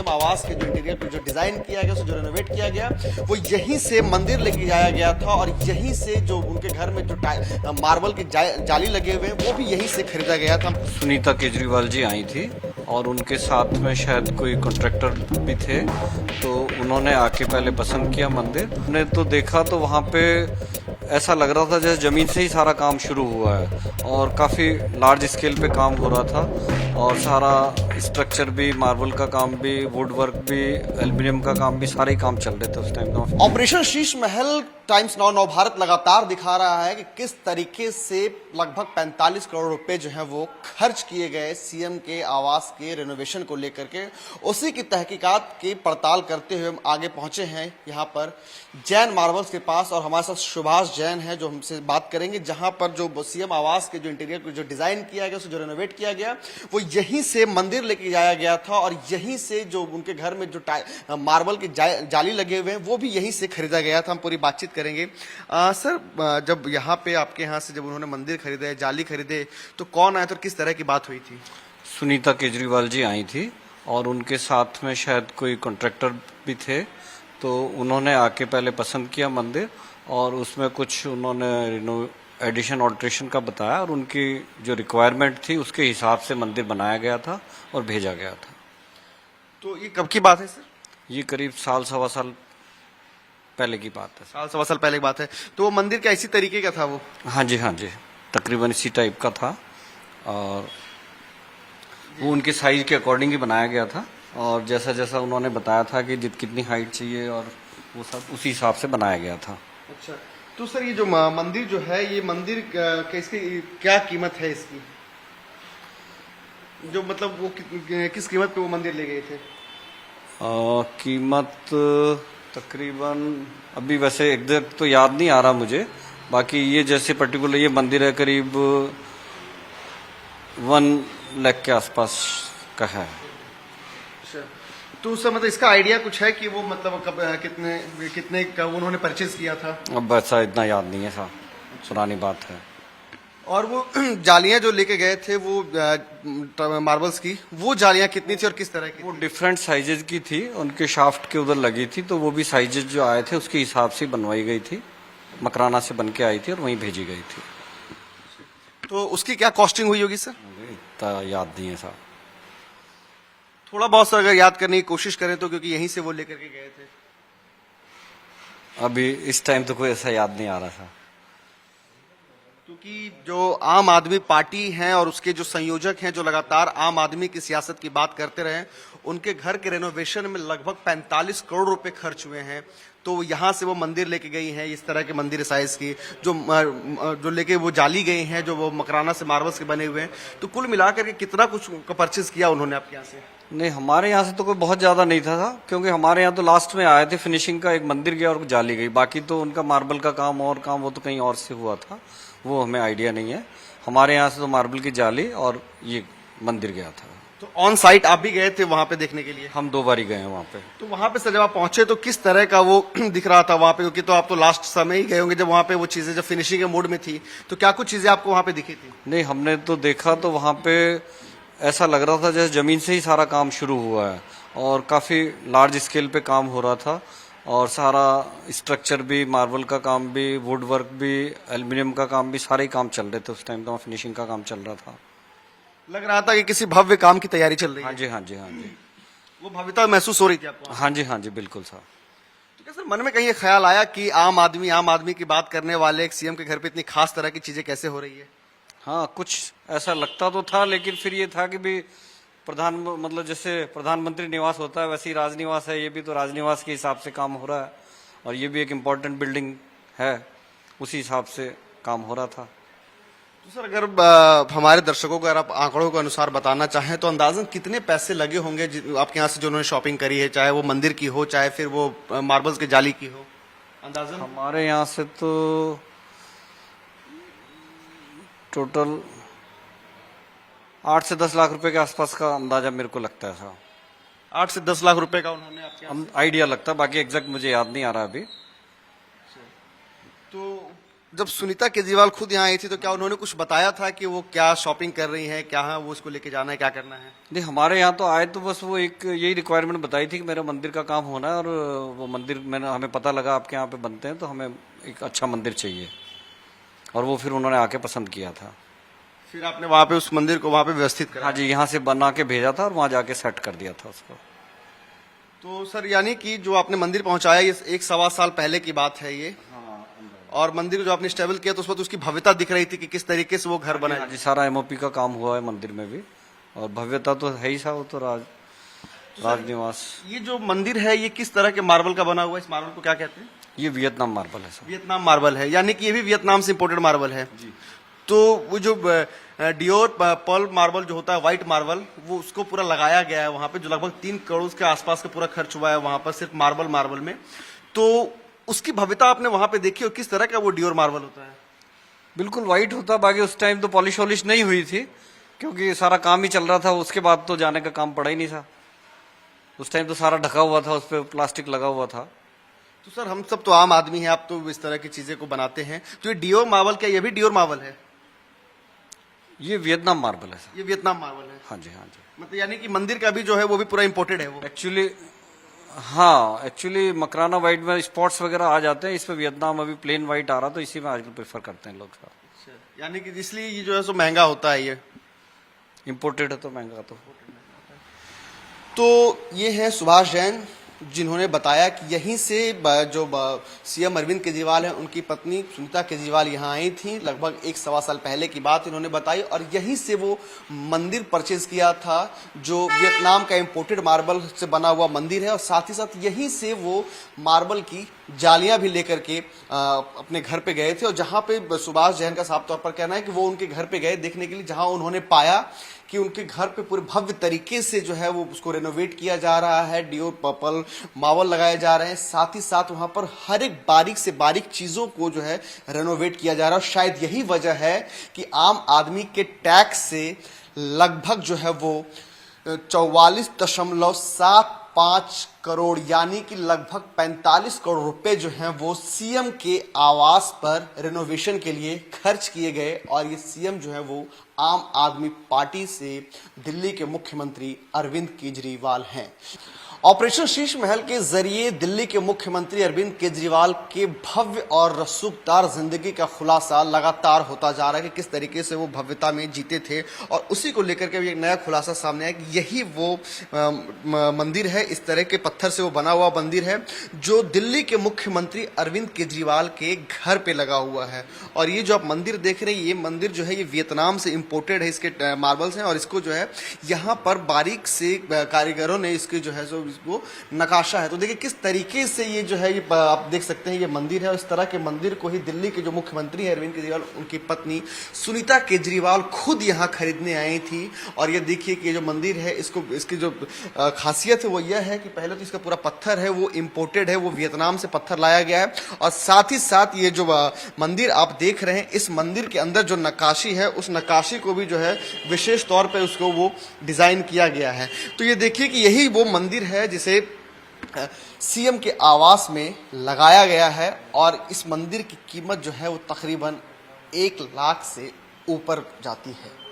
आवास के जो इंटीरियर को जो डिजाइन किया गया, उसे जो रेनोवेट किया गया, वो यहीं से मंदिर लेके जाया गया था और यहीं से जो उनके घर में जो मार्बल के जाली लगे हुए हैं वो भी यहीं से खरीदा गया था। सुनीता केजरीवाल जी आई थी और उनके साथ में शायद कोई कॉन्ट्रैक्टर भी थे, तो उन्होंने आके पहले पसंद किया मंदिर। हमने तो देखा तो वहाँ पे ऐसा लग रहा था जैसे ज़मीन से ही सारा काम शुरू हुआ है और काफ़ी लार्ज स्केल पे काम हो रहा था और सारा स्ट्रक्चर भी, मार्बल का काम भी, वुड वर्क भी, एल्युमिनियम का काम भी, सारे ही काम चल रहे थे उस टाइम तो। Operation Sheesh Mahal times now नव भारत लगातार दिखा रहा है कि किस तरीके से लगभग 45 करोड़ रुपए जो है वो खर्च किए गए सीएम के आवास के रेनोवेशन को लेकर के। उसी की तहकीकात की पड़ताल करते हुए हम आगे पहुंचे हैं यहाँ पर जैन मार्बल्स के पास और हमारे साथ सुभाष जैन है जो हमसे बात करेंगे, जहां पर जो सीएम आवास के जो इंटीरियर को जो डिजाइन किया गया, उसे जो रेनोवेट किया गया, वो यहीं से मंदिर लेके जाया गया था और यहीं से जो उनके घर में जो मार्बल के जाली लगे हुए हैं वो भी यहीं से खरीदा गया था। हम पूरी बातचीत करेंगे। सर, जब यहाँ पे आपके यहाँ से जब उन्होंने मंदिर खरीदे, जाली खरीदे, तो कौन आया था और किस तरह की बात हुई थी? सुनीता केजरीवाल जी आई थी और उनके साथ में शायद कोई कॉन्ट्रैक्टर भी थे, तो उन्होंने आके पहले पसंद किया मंदिर और उसमें कुछ उन्होंने एडिशन ऑल्ट्रेशन का बताया और उनकी जो रिक्वायरमेंट थी उसके हिसाब से मंदिर बनाया गया था और भेजा गया था। तो ये कब की बात है सर? ये करीब साल सवा साल पहले की बात है। साल सवा साल पहले की बात है। तो वो मंदिर क्या इसी तरीके का था वो? हाँ जी, हाँ जी, तकरीबन इसी टाइप का था और वो उनके साइज के अकॉर्डिंग ही बनाया गया था और जैसा जैसा उन्होंने बताया था कि कितनी हाइट चाहिए और वो सब उसी हिसाब से बनाया गया था। अच्छा, तो सर ये जो मंदिर जो है, ये मंदिर इसकी क्या कीमत है इसकी? जो मतलब वो किस कीमत पे वो मंदिर ले गए थे? कीमत तकरीबन अभी वैसे एग्जैक्ट तो याद नहीं आ रहा मुझे, बाकी ये जैसे पर्टिकुलर ये मंदिर है करीब 1 लाख के आसपास का है। अच्छा, तो सर मतलब इसका आइडिया कुछ है कि वो मतलब कब कितने का उन्होंने परचेज किया था? अब ऐसा इतना याद नहीं है साहब, पुरानी बात है। और वो जालियां जो लेके गए थे वो मार्बल्स की, वो जालियां कितनी थी और किस तरह की? वो डिफरेंट साइजेज की थी, उनके शाफ्ट के उधर लगी थी, तो वो भी साइजेज जो आए थे उसके हिसाब से बनवाई गई थी, मकराना से बन के आई थी और वहीं भेजी गई थी। तो उसकी क्या कॉस्टिंग हुई होगी सर? इतना याद नहीं है साहब। थोड़ा बहुत सर अगर याद करने की कोशिश करें तो, क्योंकि यहीं से वो लेकर के गए थे। अभी इस टाइम तो कोई ऐसा याद नहीं आ रहा था, क्योंकि जो आम आदमी पार्टी हैं और उसके जो संयोजक हैं जो लगातार आम आदमी की सियासत की बात करते रहे, उनके घर के रेनोवेशन में लगभग 45 करोड़ रुपए खर्च हुए हैं। तो यहाँ से वो मंदिर लेके गई हैं, इस तरह के मंदिर साइज की जो लेके वो जाली गई हैं, जो वो मकराना से मार्बल्स के बने हुए हैं। तो कुल मिलाकर के कितना कुछ परचेज किया उन्होंने आपके यहाँ से? नहीं, हमारे यहाँ से तो कोई बहुत ज्यादा नहीं था क्योंकि हमारे यहाँ तो लास्ट में आए थे, फिनिशिंग का एक मंदिर गया और जाली गई, बाकी तो उनका मार्बल का काम और काम वो तो कहीं और से हुआ था, वो हमें आइडिया नहीं है। हमारे यहाँ से तो मार्बल की जाली और ये मंदिर गया था। तो ऑन साइट आप भी गए थे वहां पे देखने के लिए? हम 2 बार ही गए हैं वहाँ पे। तो वहां पे सर जब आप पहुंचे तो किस तरह का वो दिख रहा था वहां पे? क्योंकि तो आप तो लास्ट समय ही गए होंगे जब वहां पे वो चीजें जब फिनिशिंग के मोड में थी, तो क्या कुछ चीजें आपको वहां पे दिखी थी? नहीं, हमने तो देखा तो वहाँ पे ऐसा लग रहा था जैसे जमीन से ही सारा काम शुरू हुआ है और काफी लार्ज स्केल पे काम हो रहा था और सारा स्ट्रक्चर भी, मार्बल का काम भी, वुड वर्क भी, एल्युमिनियम का काम भी, सारे ही काम चल रहे थे उस टाइम तो, फिनिशिंग का काम चल रहा था। लग रहा था कि किसी भव्य काम की तैयारी चल रही है। हाँ जी, हाँ जी, हाँ जी, वो भव्यता महसूस हो रही थी आपको? हाँ जी, हाँ जी, बिल्कुल साहब। तो क्या सर मन में कहीं ये ख्याल आया कि आम आदमी की बात करने वाले एक सीएम के घर पे इतनी खास तरह की चीजें कैसे हो रही है? हाँ, कुछ ऐसा लगता तो था, लेकिन फिर ये था कि भी मतलब जैसे प्रधानमंत्री निवास होता है वैसे ही राजनिवास है, ये भी तो राजनिवास के हिसाब से काम हो रहा है और ये भी एक इम्पोर्टेंट बिल्डिंग है, उसी हिसाब से काम हो रहा था। तो सर अगर हमारे दर्शकों को अगर आप आंकड़ों के अनुसार बताना चाहें तो अंदाजन कितने पैसे लगे होंगे आपके यहाँ से जो उन्होंने शॉपिंग करी है, चाहे वो मंदिर की हो चाहे फिर वो मार्बल्स की जाली की हो, अंदाजन? हमारे यहाँ से तो टोटल 8 से 10 लाख रुपए के आसपास का अंदाजा मेरे को लगता है साहब। 8 से 10 लाख रुपए का उन्होंने आपके यहाँ आइडिया लगता है, बाकी एग्जैक्ट मुझे याद नहीं आ रहा अभी। तो जब सुनीता केजरीवाल खुद यहाँ आई थी तो क्या उन्होंने कुछ बताया था कि वो क्या शॉपिंग कर रही है, क्या है वो उसको लेके जाना है, क्या करना है? नहीं, हमारे यहाँ तो आए तो बस वो एक यही रिक्वायरमेंट बताई थी कि मेरा मंदिर का काम होना है, और वो मंदिर मैंने हमें पता लगा आपके यहाँ पे बनते हैं, तो हमें एक अच्छा मंदिर चाहिए, और वो फिर उन्होंने आके पसंद किया था। फिर आपने वहाँ पे उस मंदिर को वहाँ पे व्यवस्थित करा? हाँ जी, यहाँ से बना के भेजा था और वहाँ जाके सेट कर दिया था उसको। तो सर यानी कि जो आपने मंदिर पहुंचाया ये 1-1.25 साल पहले की बात है ये, और मंदिर जो आपने स्टेबल किया तो उस वक्त उसकी भव्यता दिख रही थी कि किस तरीके से वो घर बना हाँ है। जी, सारा एमओपी का काम हुआ है मंदिर में भी, और भव्यता तो है ही सा, वो तो राजनिवास। ये जो मंदिर है ये किस तरह के मार्बल का बना हुआ है? इस मार्बल को क्या कहते हैं? ये वियतनाम मार्बल है सर। वियतनाम मार्बल है, यानी कि ये भी वियतनाम से इंपोर्टेड मार्बल है। तो वो जो डियोर पर्ल मार्बल जो होता है, व्हाइट मार्बल, वो उसको पूरा लगाया गया है वहां पे, जो लगभग 3 करोड़ के आसपास का पूरा खर्च हुआ है वहां पर सिर्फ मार्बल में। तो उसकी भव्यता आपने वहां पे देखी, और किस तरह का वो डियोर मार्बल होता है? बिल्कुल व्हाइट होता, बाकी उस टाइम तो पॉलिश वॉलिश नहीं हुई थी, क्योंकि सारा काम ही चल रहा था। उसके बाद तो जाने का काम पड़ा ही नहीं था, उस टाइम तो सारा ढका हुआ था, उस पर प्लास्टिक लगा हुआ था। तो सर हम सब तो आम आदमी हैं, आप तो इस तरह की चीजें को बनाते हैं, तो ये डियोर मार्बल, क्या ये भी डियोर मार्बल है? ये वियतनाम मार्बल है सर। ये वियतनाम मार्बल है? हाँ जी, हाँ जी। मतलब यानी कि मंदिर का भी जो है वो भी पूरा इंपोर्टेड है वो? एक्चुअली मकराना व्हाइट में स्पॉट्स वगैरह आ जाते हैं, इस पे वियतनाम अभी प्लेन व्हाइट आ रहा, तो इसी में आजकल प्रेफर करते हैं लोग। यानी कि इसलिए ये जो है सो महंगा होता है, ये इम्पोर्टेड है तो महंगा। तो ये है सुभाष जैन, जिन्होंने बताया कि यहीं से जो सीएम अरविंद केजरीवाल हैं उनकी पत्नी सुनीता केजरीवाल यहाँ आई थी, लगभग 1-1.25 साल पहले की बात इन्होंने बताई, और यहीं से वो मंदिर परचेज किया था जो वियतनाम का इंपोर्टेड मार्बल से बना हुआ मंदिर है, और साथ ही साथ यहीं से वो मार्बल की जालियां भी लेकर के अपने घर पे गए थे। और जहां पे सुभाष जैन का साफ तौर पर कहना है कि वो उनके घर पे गए देखने के लिए, जहां उन्होंने पाया कि उनके घर पे पूरे भव्य तरीके से जो है वो उसको रेनोवेट किया जा रहा है, डियोर पर्पल मार्बल लगाए जा रहे हैं, साथ ही साथ वहां पर हर एक बारीक से बारीक चीजों को जो है रेनोवेट किया जा रहा है। और शायद यही वजह है कि आम आदमी के टैक्स से लगभग जो है वो 44.75 करोड़ यानी कि लगभग 45 करोड़ रुपए जो हैं वो सीएम के आवास पर रेनोवेशन के लिए खर्च किए गए। और ये सीएम जो है वो आम आदमी पार्टी से दिल्ली के मुख्यमंत्री अरविंद केजरीवाल हैं। ऑपरेशन शीश महल के जरिए दिल्ली के मुख्यमंत्री अरविंद केजरीवाल के भव्य और रसूखदार जिंदगी का खुलासा लगातार होता जा रहा है कि किस तरीके से वो भव्यता में जीते थे, और उसी को लेकर के भी एक नया खुलासा सामने आया कि यही वो मंदिर है, इस तरह के पत्थर से वो बना हुआ मंदिर है जो दिल्ली के मुख्यमंत्री अरविंद केजरीवाल के घर पे लगा हुआ है। और ये जो आप मंदिर देख रहे हैं, ये मंदिर जो है ये वियतनाम से इंपोर्टेड है, इसके मार्बल्स हैं, और इसको जो है यहाँ पर बारीक से कारीगरों ने इसके जो है सो इसको नकाशा है। तो देखिए किस तरीके से ये जो है ये आप देख सकते हैं ये मंदिर है, और इस तरह के मंदिर को ही दिल्ली के जो मुख्यमंत्री है अरविंद केजरीवाल, उनकी पत्नी सुनीता केजरीवाल खुद यहाँ खरीदने आई थी। और ये देखिए कि ये जो मंदिर है इसको, इसकी जो खासियत है वो यह है कि पहले तो इसका पूरा पत्थर है वो इंपोर्टेड है, वो वियतनाम से पत्थर लाया गया है, और साथ ही साथ ये जो मंदिर आप देख रहे हैं, इस मंदिर के अंदर जो नक्काशी है उस नक्काशी को भी जो है विशेष तौर पर उसको वो डिजाइन किया गया है। तो ये देखिए कि यही वो मंदिर है जिसे सीएम के आवास में लगाया गया है, और इस मंदिर की कीमत जो है वो तकरीबन 1 लाख से ऊपर जाती है।